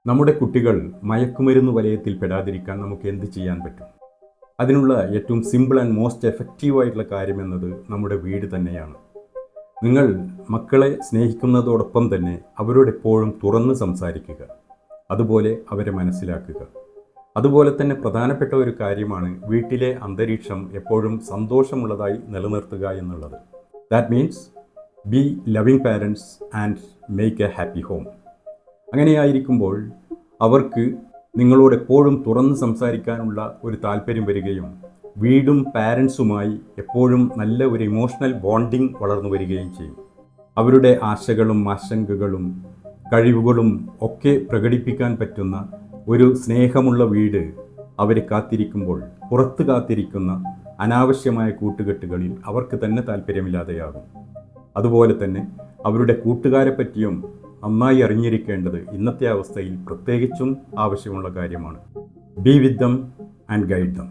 നമ്മുടെ കുട്ടികൾ മയക്കുമരുന്ന് വലയത്തിൽ പെടാതിരിക്കാൻ നമുക്ക് എന്ത് ചെയ്യാൻ പറ്റും? അതിനുള്ള ഏറ്റവും സിമ്പിൾ ആൻഡ് മോസ്റ്റ് എഫക്റ്റീവ് ആയിട്ടുള്ള കാര്യം എന്നത് നമ്മുടെ വീട് തന്നെയാണ്. നിങ്ങൾ മക്കളെ സ്നേഹിക്കുന്നതോടൊപ്പം തന്നെ അവരോട് എപ്പോഴും തുറന്ന് സംസാരിക്കുക, അതുപോലെ അവരെ മനസ്സിലാക്കുക. അതുപോലെ തന്നെ പ്രധാനപ്പെട്ട ഒരു കാര്യമാണ് വീട്ടിലെ അന്തരീക്ഷം എപ്പോഴും സന്തോഷമുള്ളതായി നിലനിർത്തുക എന്നുള്ളത്. That means be loving parents and make a happy home. അങ്ങനെയായിരിക്കുമ്പോൾ അവർക്ക് നിങ്ങളോട് എപ്പോഴും തുറന്ന് സംസാരിക്കാനുള്ള ഒരു താല്പര്യം വരികയും വീടും പാരൻസുമായി എപ്പോഴും നല്ല ഒരു ഇമോഷണൽ ബോണ്ടിങ് വളർന്നു വരികയും ചെയ്യും. അവരുടെ ആശകളും ആശങ്കകളും കഴിവുകളും ഒക്കെ പ്രകടിപ്പിക്കാൻ പറ്റുന്ന ഒരു സ്നേഹമുള്ള വീട് അവരെ കാത്തിരിക്കുമ്പോൾ പുറത്ത് കാത്തിരിക്കുന്ന അനാവശ്യമായ കൂട്ടുകെട്ടുകളിൽ അവർക്ക് തന്നെ താല്പര്യമില്ലാതെയാകും. അതുപോലെ തന്നെ അവരുടെ കൂട്ടുകാരെ പറ്റിയും നന്നായി അറിഞ്ഞിരിക്കേണ്ടത് ഇന്നത്തെ അവസ്ഥയിൽ പ്രത്യേകിച്ചും ആവശ്യമുള്ള കാര്യമാണ്. B with them and guide dum.